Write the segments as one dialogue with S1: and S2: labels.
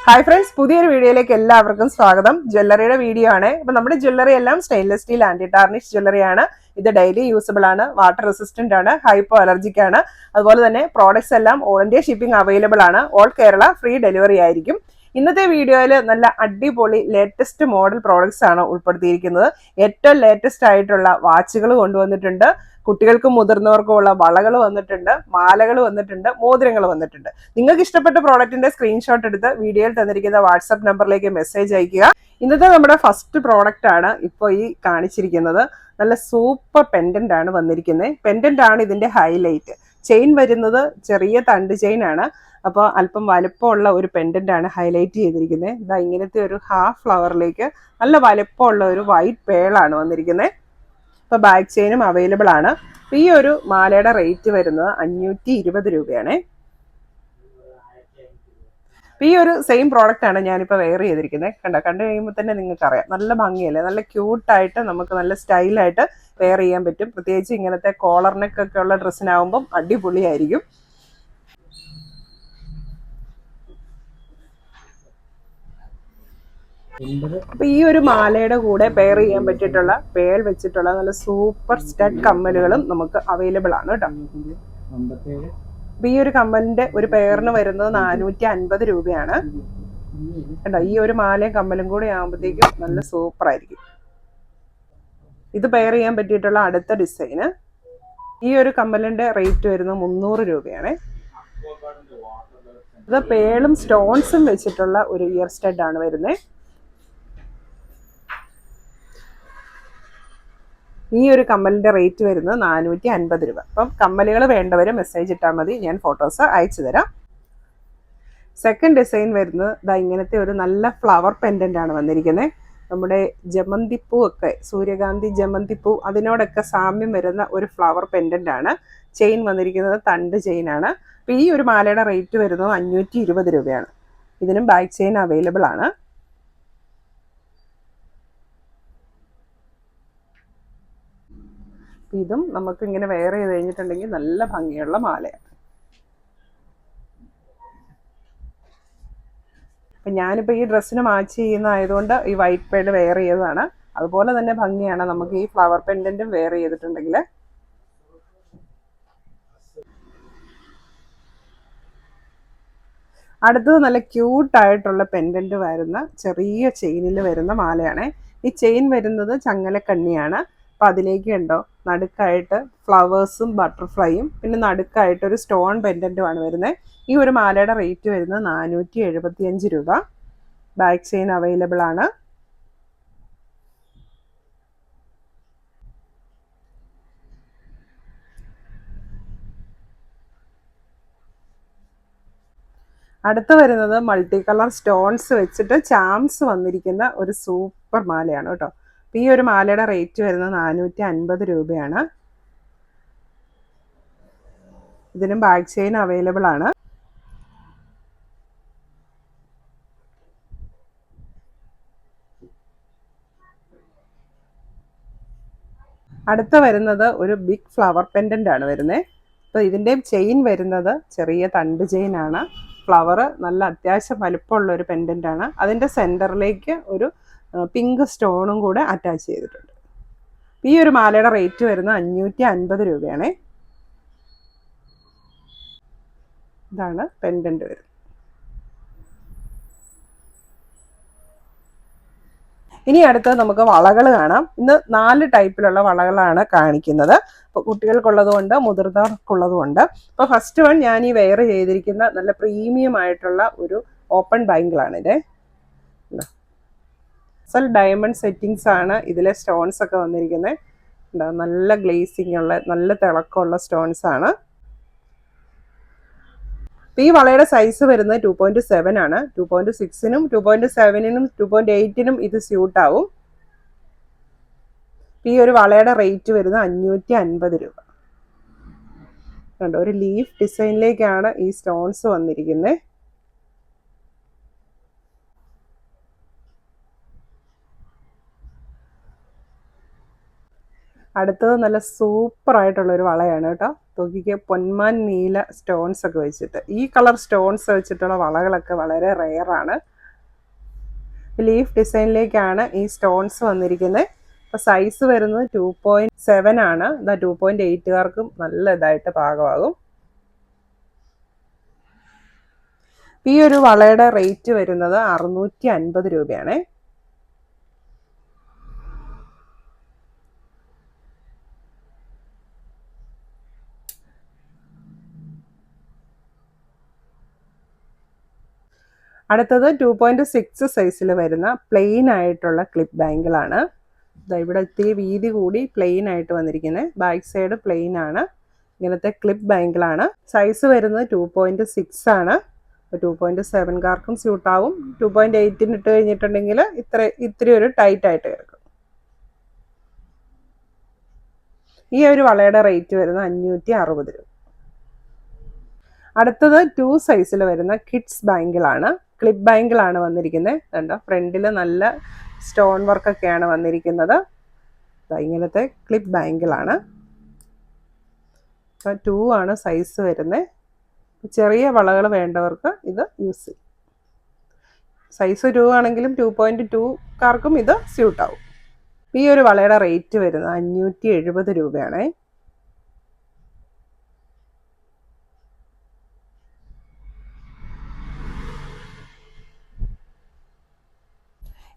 S1: Hi friends, പുതിയൊരു വീഡിയോയിലേക്ക് എല്ലാവർക്കും സ്വാഗതം. ജ്വല്ലറിയുടെ വീഡിയോ ആണ്. അപ്പോൾ നമ്മുടെ ജ്വല്ലറി എല്ലാം സ്റ്റെയിൻലെസ് സ്റ്റീൽ ആന്റി ടാർണിഷ് ജ്വല്ലറിയാണ്. ഇത് ഡെയിലി യൂസബിൾ ആണ്, വാട്ടർ റെസിസ്റ്റന്റ് ആണ്, ഹൈപ്പോ അലർജിക് ആണ്. അതുപോലെ തന്നെ പ്രോഡക്ട്സ് എല്ലാം ഓൾ ഇന്ത്യ ഷിപ്പിംഗ് അവൈലബിൾ ആണ്. ഓൾ കേരള ഫ്രീ ഡെലിവറി ആയിരിക്കും. ഇന്നത്തെ വീഡിയോയിൽ നല്ല അടിപൊളി ലേറ്റസ്റ്റ് മോഡൽ പ്രോഡക്ട്സ് ആണ് ഉൾപ്പെടുത്തിയിരിക്കുന്നത്. ഏറ്റവും ലേറ്റസ്റ്റ് ആയിട്ടുള്ള വാച്ചുകൾ കൊണ്ടുവന്നിട്ടുണ്ട്. കുട്ടികൾക്കും മുതിർന്നവർക്കും ഉള്ള വളകൾ വന്നിട്ടുണ്ട്, മാലകൾ വന്നിട്ടുണ്ട്, മോതിരങ്ങൾ വന്നിട്ടുണ്ട്. നിങ്ങൾക്ക് ഇഷ്ടപ്പെട്ട പ്രോഡക്റ്റിന്റെ സ്ക്രീൻഷോട്ട് എടുത്ത് വീഡിയോയിൽ തന്നിരിക്കുന്ന വാട്സ്ആപ്പ് നമ്പറിലേക്ക് മെസ്സേജ് അയക്കുക. ഇന്നത്തെ നമ്മുടെ ഫസ്റ്റ് പ്രോഡക്റ്റ് ആണ് ഇപ്പോൾ ഈ കാണിച്ചിരിക്കുന്നത്. നല്ല സൂപ്പർ പെൻഡന്റ് ആണ് വന്നിരിക്കുന്നത്. പെൻഡന്റ് ആണ് ഇതിന്റെ ഹൈലൈറ്റ്. ചെയിൻ വരുന്നത് ചെറിയ തണ്ട് ചെയിൻ ആണ്. അപ്പോൾ അല്പം വലുപ്പമുള്ള ഒരു പെൻഡന്റ് ആണ് ഹൈലൈറ്റ് ചെയ്തിരിക്കുന്നത്. ഇതാ ഇങ്ങനത്തെ ഒരു ഹാഫ് ഫ്ലവറിലേക്ക് നല്ല വലുപ്പമുള്ള ഒരു വൈറ്റ് പേളാണ് വന്നിരിക്കുന്നത്. ഇപ്പോൾ ബാക്ക് ചെയിനും അവൈലബിൾ ആണ്. ഈ ഒരു മാലയുടെ റേറ്റ് വരുന്നത് 520 രൂപയാണ്. ഈ ഒരു സെയിം പ്രോഡക്റ്റ് ആണ് ഞാനിപ്പോൾ വെയർ ചെയ്തിരിക്കുന്നത്. കണ്ടു കഴിയുമ്പോൾ തന്നെ നിങ്ങൾക്ക് അറിയാം, നല്ല ഭംഗിയല്ലേ, നല്ല ക്യൂട്ടായിട്ട് നമുക്ക് നല്ല സ്റ്റൈലായിട്ട് വെയർ ചെയ്യാൻ പറ്റും. പ്രത്യേകിച്ച് ഇങ്ങനത്തെ കോളർ നെക്ക് ഒക്കെ ഉള്ള ഡ്രസ്സിനാവുമ്പം അടിപൊളിയായിരിക്കും. അപ്പൊ ഈ ഒരു മാലയുടെ കൂടെ പെയർ ചെയ്യാൻ പറ്റിയിട്ടുള്ള പേൾ വെച്ചിട്ടുള്ള നല്ല സൂപ്പർ സ്റ്റഡ് കമ്മലുകളും നമുക്ക് അവൈലബിൾ ആണ് കേട്ടോ. അപ്പൊ ഈ ഒരു കമ്മലിന്റെ ഒരു പെയറിന് വരുന്നത് 450 രൂപയാണ് കേട്ടോ. ഈ ഒരു മാലയും കമ്മലും കൂടെ ആകുമ്പോഴത്തേക്കും നല്ല സൂപ്പർ ആയിരിക്കും. ഇത് പെയർ ചെയ്യാൻ പറ്റിയിട്ടുള്ള അടുത്ത ഡിസൈന്, ഈ ഒരു കമ്മലിന്റെ റേറ്റ് വരുന്നത് 300 രൂപയാണ്. ഇത് പേളും സ്റ്റോൺസും വെച്ചിട്ടുള്ള ഒരു ഇയർ സ്റ്റഡ് ആണ് വരുന്നത്. ഈ ഒരു കമ്മലിന്റെ റേറ്റ് വരുന്നത് 450 രൂപ. അപ്പം കമ്മലുകൾ വേണ്ടവർ മെസ്സേജ് ഇട്ടാൽ മതി, ഞാൻ ഫോട്ടോസ് അയച്ചു തരാം. സെക്കൻഡ് ഡിസൈൻ വരുന്നത് ഇതാ ഇങ്ങനത്തെ ഒരു നല്ല ഫ്ലവർ പെൻഡന്റ് ആണ് വന്നിരിക്കുന്നത്. നമ്മുടെ ജമന്തിപ്പൂ ഒക്കെ, സൂര്യകാന്തി ജമന്തിപ്പൂ, അതിനോടൊക്കെ സാമ്യം വരുന്ന ഒരു ഫ്ലവർ പെൻഡന്റ് ആണ്. ചെയിൻ വന്നിരിക്കുന്നത് തണ്ട് ചെയിൻ ആണ്. അപ്പം ഈ ഒരു മാലയുടെ റേറ്റ് വരുന്നത് 520 രൂപയാണ്. ഇതിനും ബാക്ക് ചെയിൻ അവൈലബിൾ ആണ്. ഇതും നമുക്ക് ഇങ്ങനെ വെയർ ചെയ്ത് കഴിഞ്ഞിട്ടുണ്ടെങ്കിൽ നല്ല ഭംഗിയുള്ള മാലയാണ്. അപ്പം ഞാനിപ്പോൾ ഈ ഡ്രസ്സിന് മാച്ച് ചെയ്യുന്നതായതുകൊണ്ട് ഈ വൈറ്റ് പേഡ് വെയർ ചെയ്തതാണ്. അതുപോലെ തന്നെ ഭംഗിയാണ് നമുക്ക് ഈ ഫ്ലവർ പെൻഡന്റും വെയർ ചെയ്തിട്ടുണ്ടെങ്കിൽ. അടുത്തത് നല്ല ക്യൂട്ടായിട്ടുള്ള പെൻഡന്റ് വരുന്ന ചെറിയ ചെയിനിൽ വരുന്ന മാലയാണ്. ഈ ചെയിൻ വരുന്നത് ചങ്ങലക്കണ്ണിയാണ്. അപ്പം അതിലേക്ക് ഉണ്ടോ നടുക്കായിട്ട് ഫ്ലവേഴ്സും ബട്ടർഫ്ലൈയും പിന്നെ നടുക്കായിട്ട് ഒരു സ്റ്റോൺ പെൻഡൻറ്റുമാണ് വരുന്നത്. ഈ ഒരു മാലയുടെ റേറ്റ് വരുന്നത് 475 രൂപ. ബാക്ക് ചെയിൻ അവൈലബിൾ ആണ്. അടുത്ത് വരുന്നത് മൾട്ടി കളർ സ്റ്റോൺസ് വെച്ചിട്ട് ചാംസ് വന്നിരിക്കുന്ന ഒരു സൂപ്പർ മാലയാണ് കേട്ടോ. ഈ ഒരു മാലയുടെ റേറ്റ് വരുന്നത് 450 രൂപയാണ്. ഇതിനും ബാക്ക് ചെയിൻ അവൈലബിൾ ആണ്. അടുത്ത വരുന്നത് ഒരു ബിഗ് ഫ്ലവർ പെൻഡന്റ് ആണ് വരുന്നത്. അപ്പോൾ ഇതിൻ്റെ ചെയിൻ വരുന്നത് ചെറിയ തണ്ട് ചെയിൻ ആണ്. ഫ്ലവർ നല്ല അത്യാവശ്യം വലുപ്പമുള്ള ഒരു പെൻഡന്റ് ആണ്. അതിൻ്റെ സെൻറ്ററിലേക്ക് ഒരു പിങ്ക് സ്റ്റോണും കൂടെ അറ്റാച്ച് ചെയ്തിട്ടുണ്ട്. ഈ ഒരു മാലയുടെ റേറ്റ് വരുന്നത് 550 രൂപയാണ്. ഇതാണ് പെൻഡന്റ് വരുന്നത്. ഇനി അടുത്തത് നമുക്ക് വളകൾ കാണാം. ഇന്ന് 4 ടൈപ്പിലുള്ള വളകളാണ് കാണിക്കുന്നത്. അപ്പോൾ കുട്ടികൾക്കുള്ളതുകൊണ്ട് മുതിർന്നവർക്കുള്ളതുകൊണ്ട്. അപ്പോൾ ഫസ്റ്റ് വൺ ഞാൻ ഈ വെയർ ചെയ്തിരിക്കുന്ന നല്ല പ്രീമിയം ആയിട്ടുള്ള ഒരു ഓപ്പൺ ബാങ്കിളാണിത്. ഡയമണ്ട് സെറ്റിങ്സ് ആണ് ഇതിലെ സ്റ്റോൺസ് ഒക്കെ വന്നിരിക്കുന്നത്. നല്ല ഗ്ലേസിങ് ഉള്ള നല്ല തിളക്കമുള്ള സ്റ്റോൺസ് ആണ്. ഈ വളയുടെ സൈസ് വരുന്നത് 2.7 ആണ്. 2.6നും 2.7നും 2.8നും ഇത് സ്യൂട്ട് ആവും. ഈ ഒരു വളയുടെ റേറ്റ് വരുന്നത് 550 രൂപ. കണ്ടോ, ഒരു ലീഫ് ഡിസൈനിലേക്കാണ് ഈ സ്റ്റോൺസ് വന്നിരിക്കുന്നത്. അടുത്തത് നല്ല സൂപ്പർ ആയിട്ടുള്ള ഒരു വളയാണ് കേട്ടോ. നോക്കിക്ക്, പൊന്മാൻ നീല സ്റ്റോൺസ് ഒക്കെ വെച്ചിട്ട്, ഈ കളർ സ്റ്റോൺസ് വെച്ചിട്ടുള്ള വളകളൊക്കെ വളരെ റെയർ ആണ്. ലീഫ് ഡിസൈനിലേക്കാണ് ഈ സ്റ്റോൺസ് വന്നിരിക്കുന്നത്. അപ്പോൾ സൈസ് വരുന്നത് 2.7 ആണ്. 2.8കാർക്കും നല്ല ഇതായിട്ട് പാകമാകും. ഈ ഒരു വളയുടെ റേറ്റ് വരുന്നത് 650 രൂപയാണ്. അടുത്തത് 2.6 സൈസിൽ വരുന്ന പ്ലെയിൻ ആയിട്ടുള്ള ക്ലിപ്പ് ബാങ്കിളാണ്. ഇവിടെ ഇത്തിരി വീതി കൂടി പ്ലെയിൻ ആയിട്ട് വന്നിരിക്കുന്നത്. ബാക്ക് സൈഡ് പ്ലെയിൻ ആണ്. ഇങ്ങനത്തെ ക്ലിപ്പ് ബാങ്കിളാണ്. സൈസ് വരുന്നത് 2.6 ആണ്. 2.7കാർക്കും സ്യൂട്ടാവും. 2.8 ഇട്ട് കഴിഞ്ഞിട്ടുണ്ടെങ്കിൽ ഇത്തിരി ഒരു ടൈറ്റ് ആയിട്ട് കിടക്കും. ഈ ഒരു വളയുടെ റേറ്റ് വരുന്നത് 560 രൂപ. അടുത്തത് 2 സൈസിൽ വരുന്ന കിഡ്സ് ബാങ്കിളാണ്. ക്ലിപ്പ് ബാങ്കിളാണ് വന്നിരിക്കുന്നത്. കണ്ടോ, ഫ്രണ്ടിൽ നല്ല സ്റ്റോൺ വർക്കൊക്കെയാണ് വന്നിരിക്കുന്നത്. ഇങ്ങനത്തെ ക്ലിപ്പ് ബാങ്കിളാണ്. 2 ആണ് സൈസ് വരുന്നത്. ചെറിയ വളകൾ വേണ്ടവർക്ക് ഇത് യൂസ് ചെയ്യും. സൈസ് 2 ആണെങ്കിലും 2.2കാർക്കും ഇത് സ്യൂട്ടാവും. ഈ ഒരു വളയുടെ റേറ്റ് വരുന്നത് 570 രൂപയാണ്.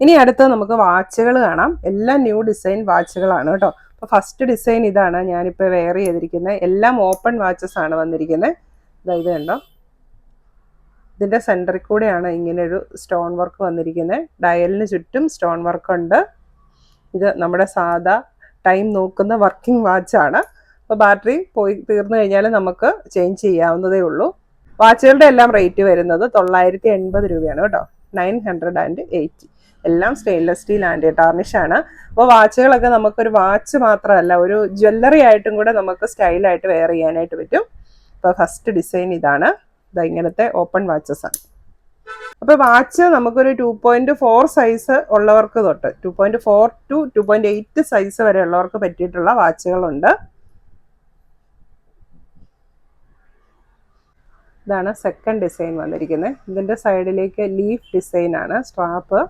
S1: ഇനി അടുത്ത് നമുക്ക് വാച്ചുകൾ കാണാം. എല്ലാം ന്യൂ ഡിസൈൻ വാച്ചുകളാണ് കേട്ടോ. അപ്പോൾ ഫസ്റ്റ് ഡിസൈൻ ഇതാണ് ഞാനിപ്പോൾ വെയർ ചെയ്തിരിക്കുന്നത്. എല്ലാം ഓപ്പൺ വാച്ചസ് ആണ് വന്നിരിക്കുന്നത്. ഇത് കണ്ടോ, ഇതിൻ്റെ സെൻറ്ററിൽ കൂടെയാണ് ഇങ്ങനെയൊരു സ്റ്റോൺ വർക്ക് വന്നിരിക്കുന്നത്. ഡയലിന് ചുറ്റും സ്റ്റോൺ വർക്ക് ഉണ്ട്. ഇത് നമ്മുടെ സാധാ ടൈം നോക്കുന്ന വർക്കിംഗ് വാച്ചാണ്. അപ്പോൾ ബാറ്ററി പോയി തീർന്നു കഴിഞ്ഞാൽ നമുക്ക് ചേഞ്ച് ചെയ്യാവുന്നതേ ഉള്ളൂ. വാച്ചുകളുടെ എല്ലാം റേറ്റ് വരുന്നത് 980 രൂപയാണ് കേട്ടോ. 980. എല്ലാം സ്റ്റെയിൻലെസ് സ്റ്റീൽ ആൻറ്റി ടാർണിഷ് ആണ്. അപ്പോൾ വാച്ചുകളൊക്കെ നമുക്കൊരു വാച്ച് മാത്രമല്ല, ഒരു ജ്വല്ലറി ആയിട്ടും കൂടെ നമുക്ക് സ്റ്റൈലായിട്ട് വെയർ ചെയ്യാനായിട്ട് പറ്റും. അപ്പോൾ ഫസ്റ്റ് ഡിസൈൻ ഇതാണ്. ഇങ്ങനത്തെ ഓപ്പൺ വാച്ചസ് ആണ്. അപ്പോൾ വാച്ച് നമുക്കൊരു 2.4 സൈസ് ഉള്ളവർക്ക് തൊട്ട് 2.4 to 2.8 സൈസ് വരെ ഉള്ളവർക്ക് പറ്റിയിട്ടുള്ള വാച്ചുകളുണ്ട്. ഇതാണ് സെക്കൻഡ് ഡിസൈൻ വന്നിരിക്കുന്നത്. ഇതിൻ്റെ സൈഡിലേക്ക് ലീഫ് ഡിസൈൻ ആണ്. സ്ട്രാപ്പ്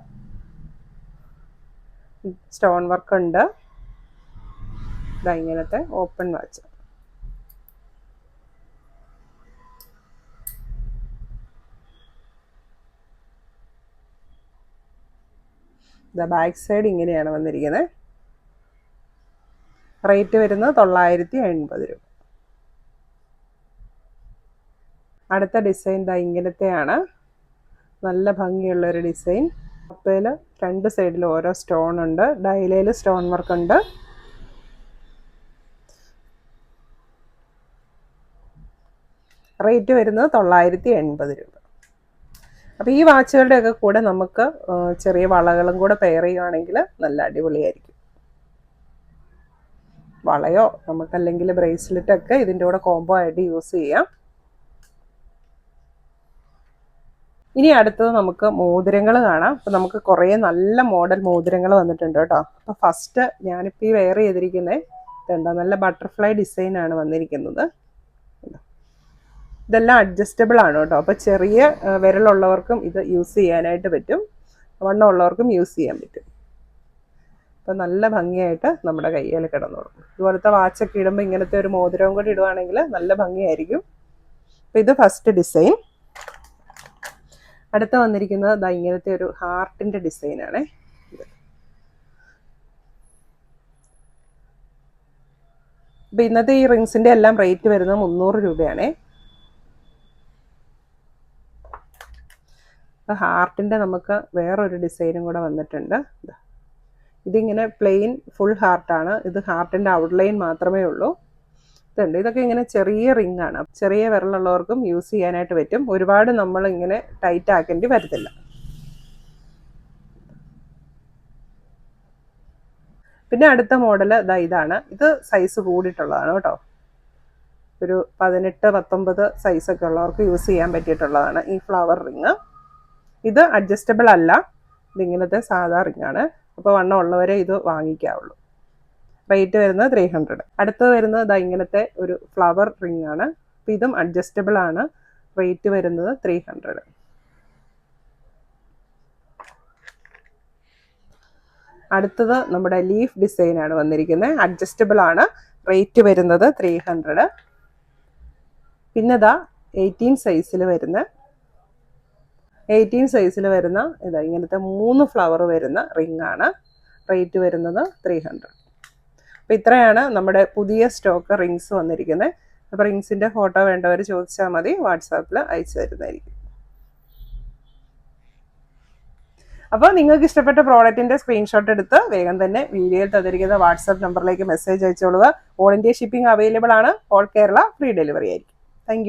S1: സ്റ്റോൺ വർക്ക് ഉണ്ട്. ഇങ്ങനത്തെ ഓപ്പൺ വാച്ച്. ബാക്ക് സൈഡ് ഇങ്ങനെയാണ് വന്നിരിക്കുന്നത്. റേറ്റ് വരുന്നത് 980 രൂപ. അടുത്ത ഡിസൈൻ ഇങ്ങനത്തെയാണ്. നല്ല ഭംഗിയുള്ളൊരു ഡിസൈൻ. കപ്പയിൽ 2 സൈഡിലും ഓരോ സ്റ്റോൺ ഉണ്ട്. ഡയലയിൽ സ്റ്റോൺ വർക്ക് ഉണ്ട്. റേറ്റ് വരുന്നത് 980 രൂപ. അപ്പോൾ ഈ വാച്ചുകളുടെയൊക്കെ കൂടെ നമുക്ക് ചെറിയ വളകളും കൂടെ പെയർ ചെയ്യുകയാണെങ്കിൽ നല്ല അടിപൊളിയായിരിക്കും. വളയോ നമുക്കല്ലെങ്കിൽ ബ്രേസ്ലെറ്റൊക്കെ ഇതിൻ്റെ കൂടെ കോംബോ ആയിട്ട് യൂസ് ചെയ്യാം. ഇനി അടുത്തത് നമുക്ക് മോതിരങ്ങൾ കാണാം. അപ്പോൾ നമുക്ക് കുറേ നല്ല മോഡൽ മോതിരങ്ങൾ വന്നിട്ടുണ്ട് കേട്ടോ. അപ്പോൾ ഫസ്റ്റ് ഞാനിപ്പോൾ ഈ വെയർ ചെയ്തിരിക്കുന്നത് നല്ല ബട്ടർഫ്ലൈ ഡിസൈനാണ് വന്നിരിക്കുന്നത്. ഇതെല്ലാം അഡ്ജസ്റ്റബിൾ ആണ് കേട്ടോ. അപ്പോൾ ചെറിയ വിരലുള്ളവർക്കും ഇത് യൂസ് ചെയ്യാനായിട്ട് പറ്റും, വണ്ണമുള്ളവർക്കും യൂസ് ചെയ്യാൻ പറ്റും. അപ്പോൾ നല്ല ഭംഗിയായിട്ട് നമ്മുടെ കയ്യിൽ കിടന്നോളും. ഇതുപോലത്തെ വാച്ചൊക്കെ ഇടുമ്പോൾ ഇങ്ങനത്തെ ഒരു മോതിരവും കൂടി ഇടുവാണെങ്കിൽ നല്ല ഭംഗിയായിരിക്കും. അപ്പോൾ ഇത് ഫസ്റ്റ് ഡിസൈൻ. അടുത്ത വന്നിരിക്കുന്നത് ഇങ്ങനത്തെ ഒരു ഹാർട്ടിൻ്റെ ഡിസൈനാണ്. അപ്പോൾ ഇന്നത്തെ ഈ റിങ്സിൻ്റെ എല്ലാം റേറ്റ് വരുന്നത് 300 രൂപയാണ്. ഹാർട്ടിൻ്റെ നമുക്ക് വേറൊരു ഡിസൈനും കൂടെ വന്നിട്ടുണ്ട്. ഇതിങ്ങനെ പ്ലെയിൻ ഫുൾ ഹാർട്ടാണ്. ഇത് ഹാർട്ടിൻ്റെ ഔട്ട്ലൈൻ മാത്രമേ ഉള്ളൂ. ഇതൊക്കെ ഇങ്ങനെ ചെറിയ റിംഗ് ആണ്. ചെറിയ വിരലുള്ളവർക്കും യൂസ് ചെയ്യാനായിട്ട് പറ്റും. ഒരുപാട് നമ്മൾ ഇങ്ങനെ ടൈറ്റ് ആക്കേണ്ടി വരത്തില്ല. പിന്നെ അടുത്ത മോഡൽ ഇതാണ്. ഇത് സൈസ് കൂടിയിട്ടുള്ളതാണ് കേട്ടോ. ഒരു 18-19 സൈസൊക്കെ ഉള്ളവർക്ക് യൂസ് ചെയ്യാൻ പറ്റിയിട്ടുള്ളതാണ് ഈ ഫ്ലവർ റിങ്. ഇത് അഡ്ജസ്റ്റബിൾ അല്ല. ഇതിങ്ങനത്തെ സാധാ റിംഗ് ആണ്. അപ്പോൾ വണ്ണം ഉള്ളവരെ ഇത് വാങ്ങിക്കാവുള്ളൂ. റേറ്റ് വരുന്നത് 300. അടുത്തത് വരുന്നത് ഇങ്ങനത്തെ ഒരു ഫ്ലവർ റിംഗ് ആണ്. അപ്പോൾ ഇതും അഡ്ജസ്റ്റബിൾ ആണ്. റേറ്റ് വരുന്നത് 300. അടുത്തത് നമ്മുടെ ലീഫ് ഡിസൈനാണ് വന്നിരിക്കുന്നത്. അഡ്ജസ്റ്റബിൾ ആണ്. റേറ്റ് വരുന്നത് 300. പിന്നെ ഇതാ 18 സൈസിൽ വരുന്ന ഇതാ ഇങ്ങനത്തെ 3 ഫ്ലവർ വരുന്ന റിംഗ് ആണ്. റേറ്റ് വരുന്നത് 300. അപ്പോൾ ഇത്രയാണ് നമ്മുടെ പുതിയ സ്റ്റോക്ക് റിങ്സ് വന്നിരിക്കുന്നത്. അപ്പോൾ റിങ്സിൻ്റെ ഫോട്ടോ വേണ്ടവർ ചോദിച്ചാൽ മതി, വാട്സാപ്പിൽ അയച്ചു തരുന്നതായിരിക്കും. അപ്പോൾ നിങ്ങൾക്ക് ഇഷ്ടപ്പെട്ട പ്രോഡക്റ്റിൻ്റെ സ്ക്രീൻഷോട്ട് എടുത്ത് വേഗം തന്നെ വീഡിയോയിൽ തന്നിരിക്കുന്ന വാട്സാപ്പ് നമ്പറിലേക്ക് മെസ്സേജ് അയച്ചോളുക. ഓൾ ഇന്ത്യ ഷിപ്പിംഗ് അവൈലബിൾ ആണ്. ഓൾ കേരള ഫ്രീ ഡെലിവറി ആയിരിക്കും. താങ്ക്